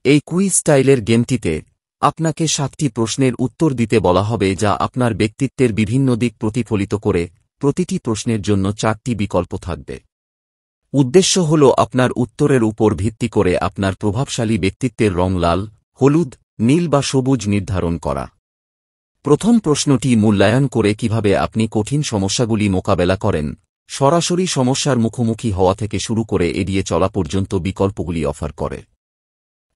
এই কুইজ স্টাইলের গেমটিতে আপনাকে 7টি প্রশ্নের উত্তর দিতে বলা হবে যা আপনার ব্যক্তিত্বের বিভিন্ন দিক প্রতিফলিত করে। প্রতিটি প্রশ্নের জন্য 4টি বিকল্প থাকবে। উদ্দেশ্য হল আপনার উত্তরের উপর ভিত্তি করে আপনার প্রভাবশালী ব্যক্তিত্বের রং লাল, হলুদ, নীল বা সবুজ নির্ধারণ করা। প্রথম প্রশ্নটি মূল্যায়ন করে কিভাবে আপনি কঠিন সমস্যাগুলি মোকাবেলা করেন, সরাসরি সমস্যার মুখোমুখি হওয়া থেকে শুরু করে এড়িয়ে চলা পর্যন্ত বিকল্পগুলি অফার করে।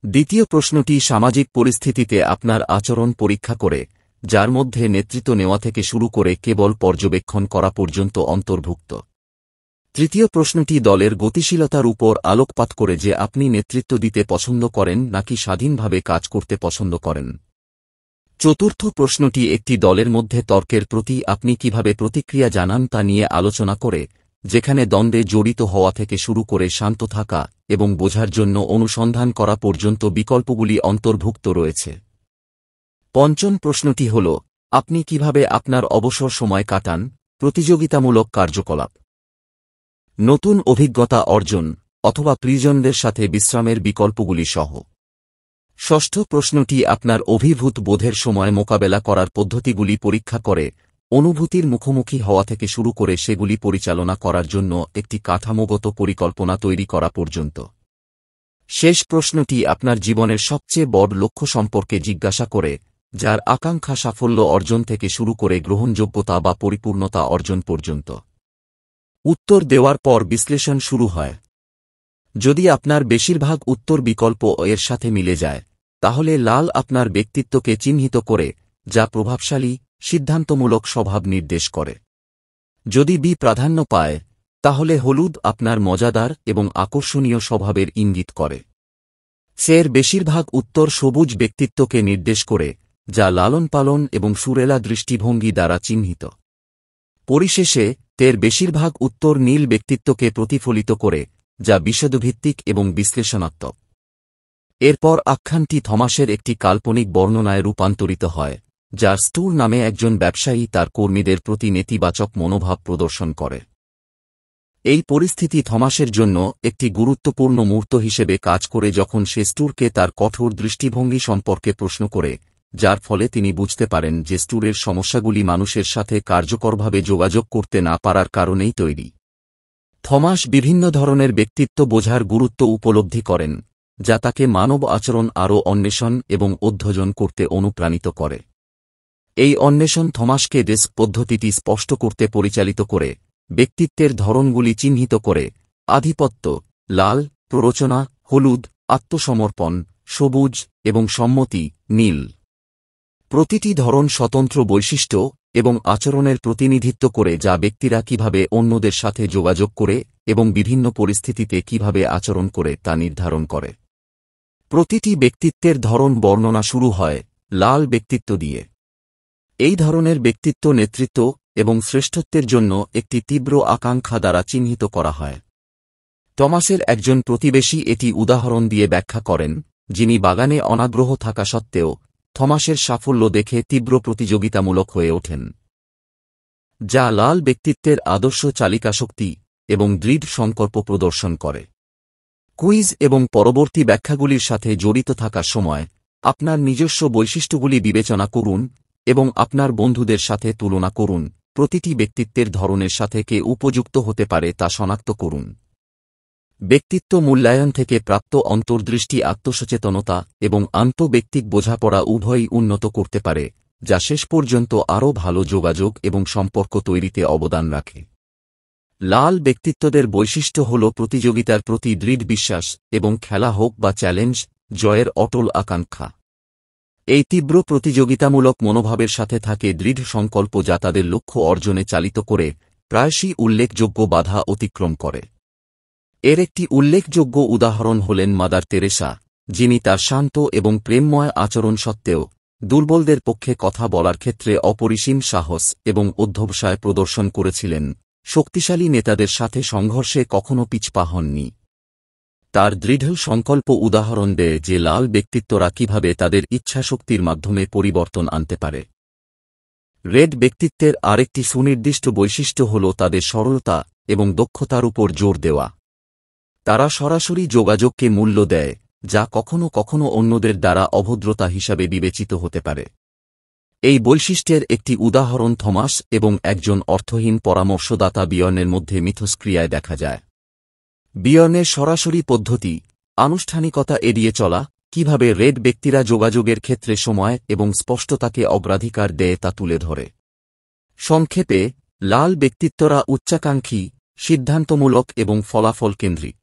দ্বিতীয় প্রশ্নটি সামাজিক পরিস্থিতিতে আপনার আচরণ পরীক্ষা করে, যার মধ্যে নেতৃত্ব নেওয়া থেকে শুরু করে কেবল পর্যবেক্ষণ করা পর্যন্ত অন্তর্ভুক্ত। তৃতীয় প্রশ্নটি দলের গতিশীলতার উপর আলোকপাত করে যে আপনি নেতৃত্ব দিতে পছন্দ করেন নাকি স্বাধীনভাবে কাজ করতে পছন্দ করেন। চতুর্থ প্রশ্নটি একটি দলের মধ্যে তর্কের প্রতি আপনি কিভাবে প্রতিক্রিয়া জানান তা নিয়ে আলোচনা করে, যেখানে দ্বন্দ্বে জড়িত হওয়া থেকে শুরু করে শান্ত থাকা এবং বোঝার জন্য অনুসন্ধান করা পর্যন্ত বিকল্পগুলি অন্তর্ভুক্ত রয়েছে। পঞ্চম প্রশ্নটি হল, আপনি কিভাবে আপনার অবসর সময় কাটান, প্রতিযোগিতামূলক কার্যকলাপ, নতুন অভিজ্ঞতা অর্জন অথবা প্রিয়জনদের সাথে বিশ্রামের বিকল্পগুলি সহ। ষষ্ঠ প্রশ্নটি আপনার অভিভূত বোধের সময় মোকাবেলা করার পদ্ধতিগুলি পরীক্ষা করে, অনুভূতির মুখোমুখি হওয়া থেকে শুরু করে সেগুলি পরিচালনা করার জন্য একটি কাঠামোগত পরিকল্পনা তৈরি করা পর্যন্ত। শেষ প্রশ্নটি আপনার জীবনের সবচেয়ে বড় লক্ষ্য সম্পর্কে জিজ্ঞাসা করে, যার আকাঙ্ক্ষা সাফল্য অর্জন থেকে শুরু করে গ্রহণযোগ্যতা বা পরিপূর্ণতা অর্জন পর্যন্ত। উত্তর দেওয়ার পর বিশ্লেষণ শুরু হয়। যদি আপনার বেশিরভাগ উত্তর বিকল্প এর সাথে মিলে যায়, তাহলে লাল আপনার ব্যক্তিত্বকে চিহ্নিত করে, যা প্রভাবশালী, সিদ্ধান্তমূলক স্বভাব নির্দেশ করে। যদি বি প্রাধান্য পায়, তাহলে হলুদ আপনার মজাদার এবং আকর্ষণীয় স্বভাবের ইঙ্গিত করে। এর বেশিরভাগ উত্তর সবুজ ব্যক্তিত্বকে নির্দেশ করে, যা লালন পালন এবং সুরেলা দৃষ্টিভঙ্গি দ্বারা চিহ্নিত। পরিশেষে এর বেশিরভাগ উত্তর নীল ব্যক্তিত্বকে প্রতিফলিত করে, যা বিশদভিত্তিক এবং বিশ্লেষণাত্মক। এরপর আখ্যানটি থমাসের একটি কাল্পনিক বর্ণনায় রূপান্তরিত হয়, যার স্টুর নামে একজন ব্যবসায়ী তার কর্মীদের প্রতি নেতিবাচক মনোভাব প্রদর্শন করে। এই পরিস্থিতি থমাসের জন্য একটি গুরুত্বপূর্ণ মুহূর্ত হিসেবে কাজ করে যখন সে স্টুরকে তার কঠোর দৃষ্টিভঙ্গি সম্পর্কে প্রশ্ন করে, যার ফলে তিনি বুঝতে পারেন যে স্টুরের সমস্যাগুলি মানুষের সাথে কার্যকরভাবে যোগাযোগ করতে না পারার কারণেই তৈরি। থমাস বিভিন্ন ধরনের ব্যক্তিত্ব বোঝার গুরুত্ব উপলব্ধি করেন, যা তাকে মানব আচরণ আরও অন্বেষণ এবং অধ্যয়ন করতে অনুপ্রাণিত করে। এই অন্বেষণ থমাসকে ডেস্ক পদ্ধতিটি স্পষ্ট করতে পরিচালিত করে, ব্যক্তিত্বের ধরনগুলি চিহ্নিত করে, আধিপত্য, লাল, প্ররোচনা, হলুদ, আত্মসমর্পণ, সবুজ এবং সম্মতি, নীল। প্রতিটি ধরন স্বতন্ত্র বৈশিষ্ট্য এবং আচরণের প্রতিনিধিত্ব করে, যা ব্যক্তিরা কিভাবে অন্যদের সাথে যোগাযোগ করে এবং বিভিন্ন পরিস্থিতিতে কিভাবে আচরণ করে তা নির্ধারণ করে। প্রতিটি ব্যক্তিত্বের ধরন বর্ণনা শুরু হয় লাল ব্যক্তিত্ব দিয়ে। এই ধরনের ব্যক্তিত্ব নেতৃত্ব এবং শ্রেষ্ঠত্বের জন্য একটি তীব্র আকাঙ্ক্ষা দ্বারা চিহ্নিত করা হয়। টমাসের একজন প্রতিবেশী এটি উদাহরণ দিয়ে ব্যাখ্যা করেন, যিনি বাগানে অনাগ্রহ থাকা সত্ত্বেও থমাসের সাফল্য দেখে তীব্র প্রতিযোগিতামূলক হয়ে ওঠেন, যা লাল ব্যক্তিত্বের আদর্শ চালিকাশক্তি এবং দৃঢ় সংকল্প প্রদর্শন করে। কুইজ এবং পরবর্তী ব্যাখ্যাগুলির সাথে জড়িত থাকার সময় আপনার নিজস্ব বৈশিষ্ট্যগুলি বিবেচনা করুন এবং আপনার বন্ধুদের সাথে তুলনা করুন। প্রতিটি ব্যক্তিত্বের ধরনের সাথে কে উপযুক্ত হতে পারে তা শনাক্ত করুন। ব্যক্তিত্ব মূল্যায়ন থেকে প্রাপ্ত অন্তর্দৃষ্টি আত্মসচেতনতা এবং আন্তঃব্যক্তিক বোঝাপড়া উভয়ই উন্নত করতে পারে, যা শেষ পর্যন্ত আরও ভালো যোগাযোগ এবং সম্পর্ক তৈরিতে অবদান রাখে। লাল ব্যক্তিত্বদের বৈশিষ্ট্য হল প্রতিযোগিতার প্রতি দৃঢ় বিশ্বাস এবং খেলা হোক বা চ্যালেঞ্জ, জয়ের অটল আকাঙ্ক্ষা। এই তীব্র প্রতিযোগিতামূলক মনোভাবের সাথে থাকে দৃঢ় সংকল্প, যা তাদের লক্ষ্য অর্জনে চালিত করে, প্রায়শই উল্লেখযোগ্য বাধা অতিক্রম করে। এর একটি উল্লেখযোগ্য উদাহরণ হলেন মাদার তেরেসা, যিনি তার শান্ত এবং প্রেমময় আচরণ সত্ত্বেও দুর্বলদের পক্ষে কথা বলার ক্ষেত্রে অপরিসীম সাহস এবং অধ্যবসায় প্রদর্শন করেছিলেন। শক্তিশালী নেতাদের সাথে সংঘর্ষে কখনো পিছপা হননি। তার দৃঢ় সংকল্প উদাহরণ দেয় যে লাল ব্যক্তিত্বরা কিভাবে তাদের ইচ্ছাশক্তির মাধ্যমে পরিবর্তন আনতে পারে। রেড ব্যক্তিত্বের আরেকটি সুনির্দিষ্ট বৈশিষ্ট্য হল তাদের সরলতা এবং দক্ষতার উপর জোর দেওয়া। তারা সরাসরি যোগাযোগকে মূল্য দেয় যা কখনও কখনও অন্যদের দ্বারা অভদ্রতা হিসাবে বিবেচিত হতে পারে। এই বৈশিষ্ট্যের একটি উদাহরণ থমাস এবং একজন অর্থহীন পরামর্শদাতা বিয়র্নের মধ্যে মিথস্ক্রিয়ায় দেখা যায়। বিয়র্নের সরাসরি পদ্ধতি, আনুষ্ঠানিকতা এড়িয়ে চলা, কিভাবে রেড ব্যক্তিরা যোগাযোগের ক্ষেত্রে সময় এবং স্পষ্টতাকে অগ্রাধিকার দেয় তা তুলে ধরে। সংক্ষেপে, লাল ব্যক্তিত্বরা উচ্চাকাঙ্ক্ষী, সিদ্ধান্তমূলক এবং ফলাফল কেন্দ্রিক।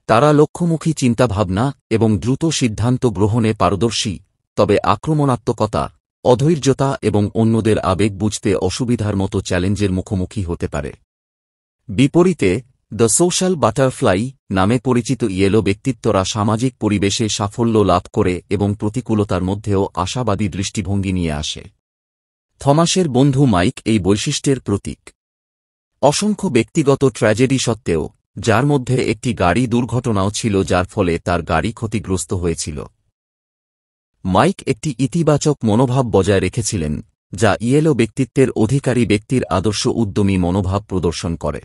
তারা লক্ষ্যমুখী চিন্তাভাবনা এবং দ্রুত সিদ্ধান্ত গ্রহণে পারদর্শী, তবে আক্রমণাত্মকতা, অধৈর্যতা এবং অন্যদের আবেগ বুঝতে অসুবিধার মতো চ্যালেঞ্জের মুখোমুখি হতে পারে। বিপরীতে, দ্য সোশ্যাল বাটারফ্লাই নামে পরিচিত ইয়েলো ব্যক্তিত্বরা সামাজিক পরিবেশে সাফল্য লাভ করে এবং প্রতিকূলতার মধ্যেও আশাবাদী দৃষ্টিভঙ্গি নিয়ে আসে। থমাসের বন্ধু মাইক এই বৈশিষ্ট্যের প্রতীক। অসংখ্য ব্যক্তিগত ট্র্যাজেডি সত্ত্বেও, যার মধ্যে একটি গাড়ি দুর্ঘটনাও ছিল যার ফলে তার গাড়ি ক্ষতিগ্রস্ত হয়েছিল, মাইক একটি ইতিবাচক মনোভাব বজায় রেখেছিলেন, যা ইয়েলো ব্যক্তিত্বের অধিকারী ব্যক্তির আদর্শ উদ্যমী মনোভাব প্রদর্শন করে।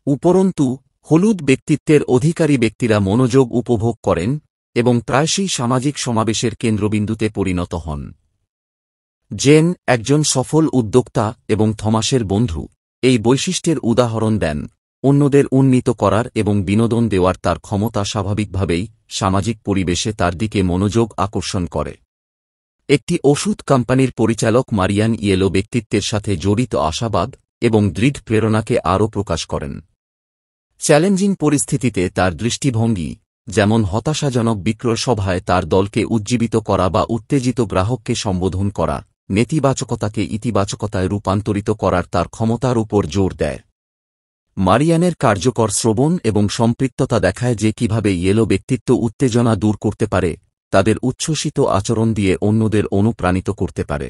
উপরন্তু, হলুদ ব্যক্তিত্বের অধিকারী ব্যক্তিরা মনোযোগ উপভোগ করেন এবং প্রায়শই সামাজিক সমাবেশের কেন্দ্রবিন্দুতে পরিণত হন। জেন, একজন সফল উদ্যোক্তা এবং থমাসের বন্ধু, এই বৈশিষ্ট্যের উদাহরণ দেন। অন্যদের উন্নীত করার এবং বিনোদন দেওয়ার তার ক্ষমতা স্বাভাবিকভাবেই সামাজিক পরিবেশে তার দিকে মনোযোগ আকর্ষণ করে। একটি ওষুধ কোম্পানির পরিচালক মারিয়ান ইয়েলো ব্যক্তিত্বের সাথে জড়িত আশাবাদ এবং দৃঢ় প্রেরণাকে আরও প্রকাশ করেন। চ্যালেঞ্জিং পরিস্থিতিতে তার দৃষ্টিভঙ্গি, যেমন হতাশাজনক বিক্রয় সভায় তার দলকে উজ্জীবিত করা বা উত্তেজিত গ্রাহককে সম্বোধন করা, নেতিবাচকতাকে ইতিবাচকতায় রূপান্তরিত করার তার ক্ষমতার উপর জোর দেয়। মারিয়ানের কার্যকর শ্রবণ এবং সম্পৃক্ততা দেখায় যে কিভাবে ইয়েলো ব্যক্তিত্ব উত্তেজনা দূর করতে পারে, তাদের উচ্ছ্বসিত আচরণ দিয়ে অন্যদের অনুপ্রাণিত করতে পারে।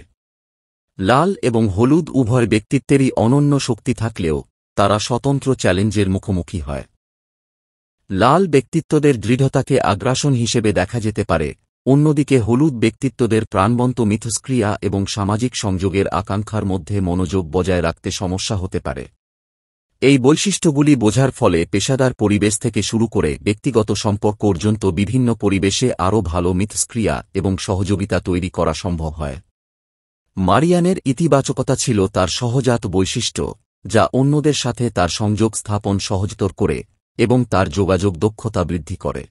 লাল এবং হলুদ উভয় ব্যক্তিত্বেরই অনন্য শক্তি থাকলেও তারা স্বতন্ত্র চ্যালেঞ্জের মুখোমুখি হয়। লাল ব্যক্তিত্বদের দৃঢ়তাকে আগ্রাসন হিসেবে দেখা যেতে পারে, অন্যদিকে হলুদ ব্যক্তিত্বদের প্রাণবন্ত মিথস্ক্রিয়া এবং সামাজিক সংযোগের আকাঙ্ক্ষার মধ্যে মনোযোগ বজায় রাখতে সমস্যা হতে পারে। এই বৈশিষ্ট্যগুলি বোঝার ফলে পেশাদার পরিবেশ থেকে শুরু করে ব্যক্তিগত সম্পর্ক পর্যন্ত বিভিন্ন পরিবেশে আরও ভালো মিথস্ক্রিয়া এবং সহযোগিতা তৈরি করা সম্ভব হয়। মারিয়ানের ইতিবাচকতা ছিল তার সহজাত বৈশিষ্ট্য, যা অন্যদের সাথে তার সংযোগ স্থাপন সহজতর করে এবং তার যোগাযোগ দক্ষতা বৃদ্ধি করে।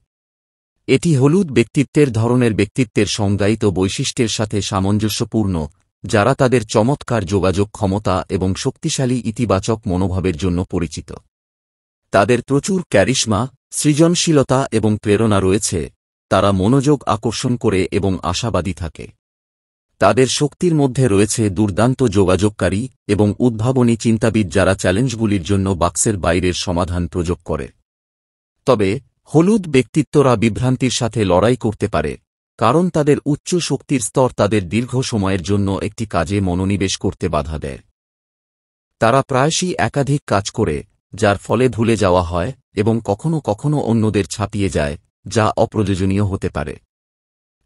এটি হলুদ ব্যক্তিত্বের ধরনের ব্যক্তিত্বের সংজ্ঞায়িত বৈশিষ্ট্যের সাথে সামঞ্জস্যপূর্ণ, যারা তাদের চমৎকার যোগাযোগ ক্ষমতা এবং শক্তিশালী ইতিবাচক মনোভাবের জন্য পরিচিত। তাদের প্রচুর ক্যারিশমা, সৃজনশীলতা এবং প্রেরণা রয়েছে, তারা মনোযোগ আকর্ষণ করে এবং আশাবাদী থাকে। তাদের শক্তির মধ্যে রয়েছে দুর্দান্ত যোগাযোগকারী এবং উদ্ভাবনী চিন্তাবিদ যারা চ্যালেঞ্জগুলির জন্য বাক্সের বাইরের সমাধান প্রয়োগ করে। তবে হলুদ ব্যক্তিত্বরা বিভ্রান্তির সাথে লড়াই করতে পারে, কারণ তাদের উচ্চ শক্তির স্তর তাদের দীর্ঘ সময়ের জন্য একটি কাজে মনোনিবেশ করতে বাধা দেয়। তারা প্রায়শই একাধিক কাজ করে, যার ফলে ভুলে যাওয়া হয় এবং কখনও কখনও অন্যদের ছাপিয়ে যায়, যা অপ্রয়োজনীয় হতে পারে।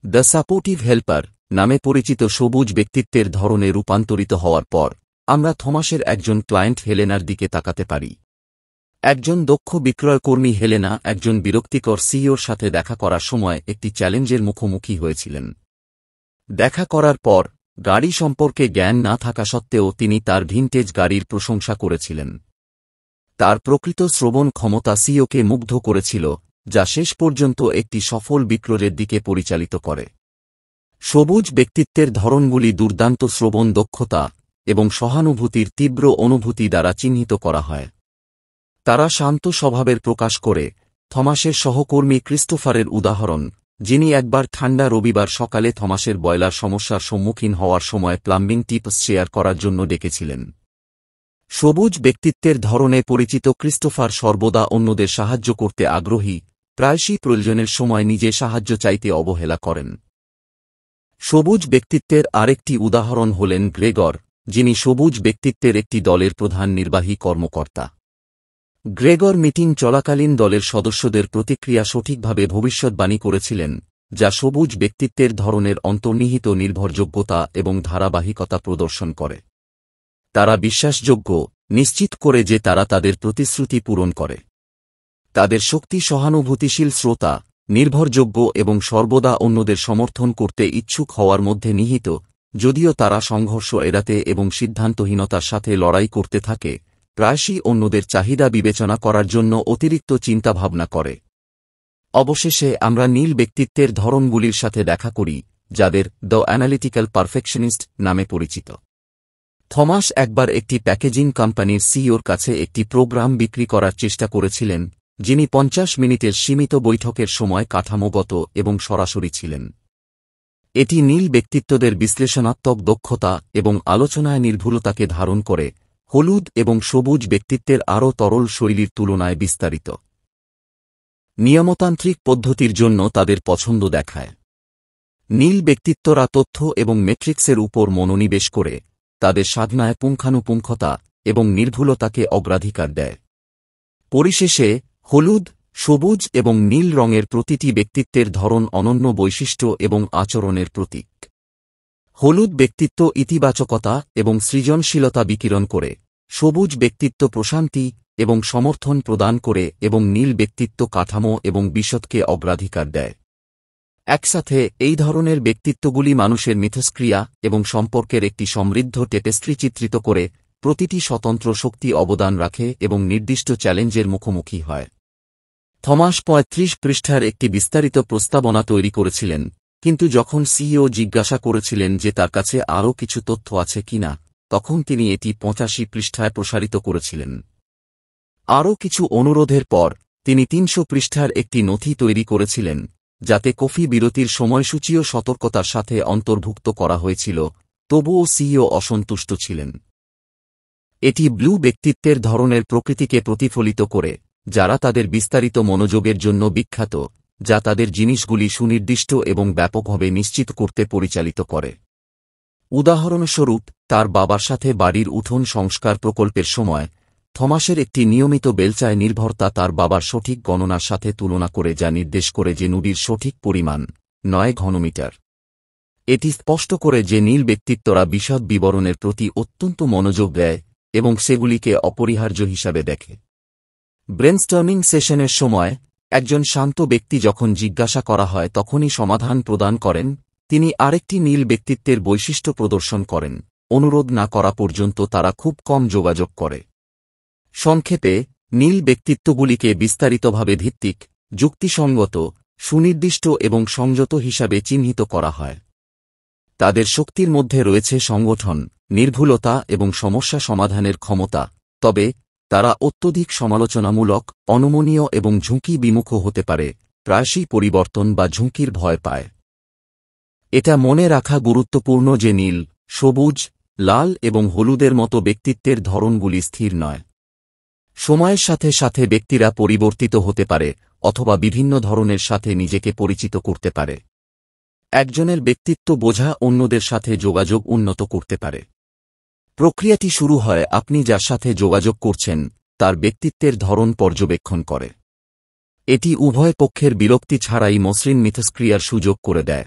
দ্য সাপোর্টিভ হেল্পার নামে পরিচিত সবুজ ব্যক্তিত্বের ধরনে রূপান্তরিত হওয়ার পর, আমরা থমাসের একজন ক্লায়েন্ট হেলেনার দিকে তাকাতে পারি। একজন দক্ষ বিক্রয়কর্মী হেলেনা একজন বিরক্তিকর সিইওর সাথে দেখা করার সময় একটি চ্যালেঞ্জের মুখোমুখি হয়েছিলেন। দেখা করার পর, গাড়ি সম্পর্কে জ্ঞান না থাকা সত্ত্বেও তিনি তার ভিনটেজ গাড়ির প্রশংসা করেছিলেন। তার প্রকৃত শ্রবণ ক্ষমতা সিইওকে মুগ্ধ করেছিল, যা শেষ পর্যন্ত একটি সফল বিক্রয়ের দিকে পরিচালিত করে। সবুজ ব্যক্তিত্বের ধরনগুলি দুর্দান্ত শ্রবণ দক্ষতা এবং সহানুভূতির তীব্র অনুভূতি দ্বারা চিহ্নিত করা হয়। তারা শান্ত স্বভাবের প্রকাশ করে। থমাসের সহকর্মী ক্রিস্টোফারের উদাহরণ, যিনি একবার ঠান্ডা রবিবার সকালে থমাসের বয়লার সমস্যার সম্মুখীন হওয়ার সময় প্লাম্বিং টিপস শেয়ার করার জন্য ডেকেছিলেন। সবুজ ব্যক্তিত্বের ধরনে পরিচিত ক্রিস্টোফার সর্বদা অন্যদের সাহায্য করতে আগ্রহী, প্রায়শই প্রয়োজনের সময় নিজে সাহায্য চাইতে অবহেলা করেন। সবুজ ব্যক্তিত্বের আরেকটি উদাহরণ হলেন গ্রেগর, যিনি সবুজ ব্যক্তিত্বের একটি দলের প্রধান নির্বাহী কর্মকর্তা। গ্রেগর মিটিং চলাকালীন দলের সদস্যদের প্রতিক্রিয়া সঠিকভাবে ভবিষ্যদ্বাণী করেছিলেন, যা সবুজ ব্যক্তিত্বের ধরনের অন্তর্নিহিত নির্ভরযোগ্যতা এবং ধারাবাহিকতা প্রদর্শন করে। তারা বিশ্বাসযোগ্য, নিশ্চিত করে যে তারা তাদের প্রতিশ্রুতি পূরণ করে। তাদের শক্তি সহানুভূতিশীল শ্রোতা নির্ভরযোগ্য এবং সর্বদা অন্যদের সমর্থন করতে ইচ্ছুক হওয়ার মধ্যে নিহিত, যদিও তারা সংঘর্ষ এড়াতে এবং সিদ্ধান্তহীনতার সাথে লড়াই করতে থাকে, প্রায়শই অন্যদের চাহিদা বিবেচনা করার জন্য অতিরিক্ত চিন্তাভাবনা করে। অবশেষে আমরা নীল ব্যক্তিত্বের ধরনগুলির সাথে দেখা করি, যাদের দ্য অ্যানালিটিক্যাল পারফেকশনিস্ট নামে পরিচিত। থমাস একবার একটি প্যাকেজিং কোম্পানির সিইওর কাছে একটি প্রোগ্রাম বিক্রি করার চেষ্টা করেছিলেন, যিনি 50 মিনিটের সীমিত বৈঠকের সময় কাঠামোগত এবং সরাসরি ছিলেন। এটি নীল ব্যক্তিত্বদের বিশ্লেষণাত্মক দক্ষতা এবং আলোচনায় নির্ভুলতাকে ধারণ করে, হলুদ এবং সবুজ ব্যক্তিত্বের আরও তরল শৈলীর তুলনায় বিস্তারিত। নিয়মতান্ত্রিক পদ্ধতির জন্য তাদের পছন্দ দেখায়। নীল ব্যক্তিত্বরা তথ্য এবং মেট্রিক্সের উপর মনোনিবেশ করে, তাদের সাধনায় পুঙ্খানুপুঙ্খতা এবং নির্ভুলতাকে অগ্রাধিকার দেয়। পরিশেষে, হলুদ, সবুজ এবং নীল রঙের প্রতিটি ব্যক্তিত্বের ধরন অনন্য বৈশিষ্ট্য এবং আচরণের প্রতীক। হলুদ ব্যক্তিত্ব ইতিবাচকতা এবং সৃজনশীলতা বিকিরণ করে, সবুজ ব্যক্তিত্ব প্রশান্তি এবং সমর্থন প্রদান করে এবং নীল ব্যক্তিত্ব কাঠামো এবং বিশদকে অগ্রাধিকার দেয়। একসাথে এই ধরনের ব্যক্তিত্বগুলি মানুষের মিথস্ক্রিয়া এবং সম্পর্কের একটি সমৃদ্ধ টেপেস্ট্রি চিত্রিত করে, প্রতিটি স্বতন্ত্র শক্তি অবদান রাখে এবং নির্দিষ্ট চ্যালেঞ্জের মুখোমুখি হয়। থমাস 35 পৃষ্ঠার একটি বিস্তারিত প্রস্তাবনা তৈরি করেছিলেন, কিন্তু যখন সিইও জিজ্ঞাসা করেছিলেন যে তার কাছে আরও কিছু তথ্য আছে কিনা, তখন তিনি এটি 85 পৃষ্ঠায় প্রসারিত করেছিলেন। আরও কিছু অনুরোধের পর তিনি 300 পৃষ্ঠার একটি নথি তৈরি করেছিলেন, যাতে কফি বিরতির সময়সূচিও সতর্কতার সাথে অন্তর্ভুক্ত করা হয়েছিল, তবুও সিইও অসন্তুষ্ট ছিলেন। এটি ব্লু ব্যক্তিত্বের ধরনের প্রকৃতিকে প্রতিফলিত করে, যারা তাদের বিস্তারিত মনোযোগের জন্য বিখ্যাত, যা তাদের জিনিসগুলি সুনির্দিষ্ট এবং ব্যাপকভাবে নিশ্চিত করতে পরিচালিত করে। উদাহরণস্বরূপ, তার বাবার সাথে বাড়ির উঠোন সংস্কার প্রকল্পের সময় থমাসের একটি নিয়মিত বেলচায় নির্ভরতা তার বাবার সঠিক গণনার সাথে তুলনা করে, যা নির্দেশ করে যে নুড়ির সঠিক পরিমাণ 9 ঘনমিটার। এটি স্পষ্ট করে যে নীল ব্যক্তিত্বরা বিশদ বিবরণের প্রতি অত্যন্ত মনোযোগ দেয় এবং সেগুলিকে অপরিহার্য হিসাবে দেখে। ব্রেনস্টর্মিং সেশনের সময় একজন শান্ত ব্যক্তি যখন জিজ্ঞাসা করা হয় তখনই সমাধান প্রদান করেন, তিনি আরেকটি নীল ব্যক্তিত্বের বৈশিষ্ট্য প্রদর্শন করেন, অনুরোধ না করা পর্যন্ত তারা খুব কম যোগাযোগ করে। সংক্ষেপে, নীল ব্যক্তিত্বগুলিকে বিস্তারিতভাবে ভিত্তিক, যুক্তিসঙ্গত, সুনির্দিষ্ট এবং সংযত হিসাবে চিহ্নিত করা হয়। তাদের শক্তির মধ্যে রয়েছে সংগঠন, নির্ভুলতা এবং সমস্যা সমাধানের ক্ষমতা, তবে তারা অত্যধিক সমালোচনামূলক, অনমনীয় এবং ঝুঁকি বিমুখ হতে পারে, প্রায়শই পরিবর্তন বা ঝুঁকির ভয় পায়। এটা মনে রাখা গুরুত্বপূর্ণ যে নীল, সবুজ, লাল এবং হলুদের মতো ব্যক্তিত্বের ধরনগুলি স্থির নয়। সময়ের সাথে সাথে ব্যক্তিরা পরিবর্তিত হতে পারে অথবা বিভিন্ন ধরনের সাথে নিজেকে পরিচিত করতে পারে। একজনের ব্যক্তিত্ব বোঝা অন্যদের সাথে যোগাযোগ উন্নত করতে পারে। প্রক্রিয়াটি শুরু হয় আপনি যার সাথে যোগাযোগ করছেন তার ব্যক্তিত্বের ধরন পর্যবেক্ষণ করে। এটি উভয় পক্ষের বিরক্তি ছাড়াই মসৃণ মিথস্ক্রিয়ার সুযোগ করে দেয়।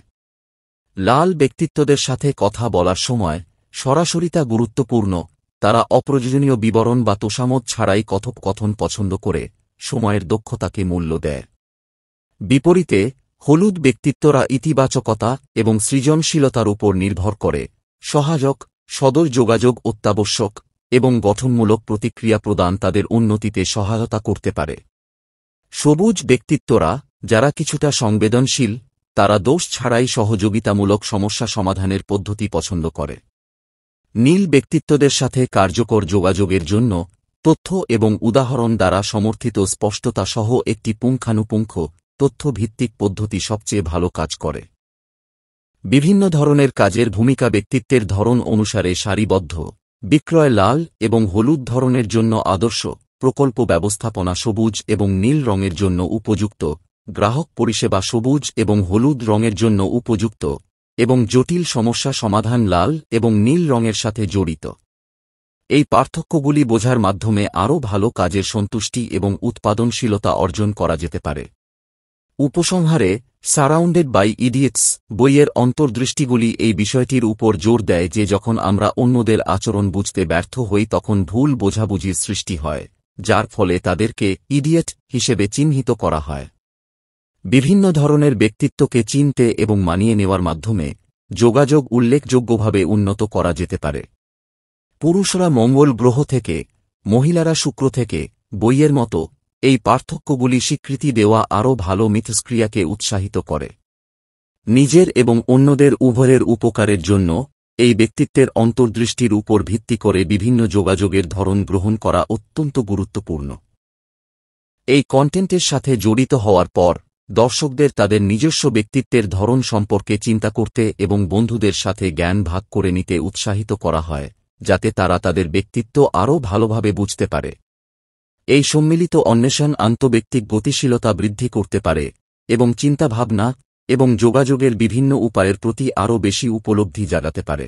লাল ব্যক্তিত্বদের সাথে কথা বলার সময় সরাসরিতা গুরুত্বপূর্ণ, তারা অপ্রয়োজনীয় বিবরণ বা তোষামোদ ছাড়াই কথোপকথন পছন্দ করে, সময়ের দক্ষতাকে মূল্য দেয়। বিপরীতে, হলুদ ব্যক্তিত্বরা ইতিবাচকতা এবং সৃজনশীলতার উপর নির্ভর করে, সহায়ক, সদয় যোগাযোগ অত্যাবশ্যক এবং গঠনমূলক প্রতিক্রিয়া প্রদান তাদের উন্নতিতে সহায়তা করতে পারে। সবুজ ব্যক্তিত্বরা, যারা কিছুটা সংবেদনশীল, তারা দোষ ছাড়াই সহযোগিতামূলক সমস্যা সমাধানের পদ্ধতি পছন্দ করে। নীল ব্যক্তিত্বদের সাথে কার্যকর যোগাযোগের জন্য তথ্য এবং উদাহরণ দ্বারা সমর্থিত স্পষ্টতা সহ একটি পুঙ্খানুপুঙ্খ, তথ্যভিত্তিক পদ্ধতি সবচেয়ে ভালো কাজ করে। বিভিন্ন ধরনের কাজের ভূমিকা ব্যক্তিত্বের ধরন অনুসারে সারিবদ্ধ। বিক্রয় লাল এবং হলুদ ধরনের জন্য আদর্শ, প্রকল্প ব্যবস্থাপনা সবুজ এবং নীল রঙের জন্য উপযুক্ত, গ্রাহক পরিষেবা সবুজ এবং হলুদ রঙের জন্য উপযুক্ত, এবং জটিল সমস্যা সমাধান লাল এবং নীল রঙের সাথে জড়িত। এই পার্থক্যগুলি বোঝার মাধ্যমে আরও ভালো কাজের সন্তুষ্টি এবং উৎপাদনশীলতা অর্জন করা যেতে পারে। উপসংহারে, সারাউন্ডেড বাই ইডিয়েটস বইয়ের অন্তর্দৃষ্টিগুলি এই বিষয়টির উপর জোর দেয় যে যখন আমরা অন্যদের আচরণ বুঝতে ব্যর্থ হই তখন ভুল বোঝাবুঝির সৃষ্টি হয়, যার ফলে তাদেরকে ইডিয়েট হিসেবে চিহ্নিত করা হয়। বিভিন্ন ধরনের ব্যক্তিত্বকে চিনতে এবং মানিয়ে নেওয়ার মাধ্যমে যোগাযোগ উল্লেখযোগ্যভাবে উন্নত করা যেতে পারে। পুরুষরা মঙ্গল গ্রহ থেকে, মহিলারা শুক্র থেকে। বইয়ের মতো এই পার্থক্যগুলি স্বীকৃতি দেওয়া আরও ভালো মিথস্ক্রিয়াকে উৎসাহিত করে। নিজের এবং অন্যদের উভয়ের উপকারের জন্য এই ব্যক্তিত্বের অন্তর্দৃষ্টির উপর ভিত্তি করে বিভিন্ন যোগাযোগের ধরন গ্রহণ করা অত্যন্ত গুরুত্বপূর্ণ। এই কন্টেন্টের সাথে জড়িত হওয়ার পর দর্শকদের তাদের নিজস্ব ব্যক্তিত্বের ধরন সম্পর্কে চিন্তা করতে এবং বন্ধুদের সাথে জ্ঞান ভাগ করে নিতে উৎসাহিত করা হয়, যাতে তারা তাদের ব্যক্তিত্ব আরও ভালোভাবে বুঝতে পারে। এই সম্মিলিত অন্বেষণ আন্তঃব্যক্তিক গতিশীলতা বৃদ্ধি করতে পারে এবং চিন্তাভাবনা এবং যোগাযোগের বিভিন্ন উপায়ের প্রতি আরও বেশি উপলব্ধি জাগাতে পারে।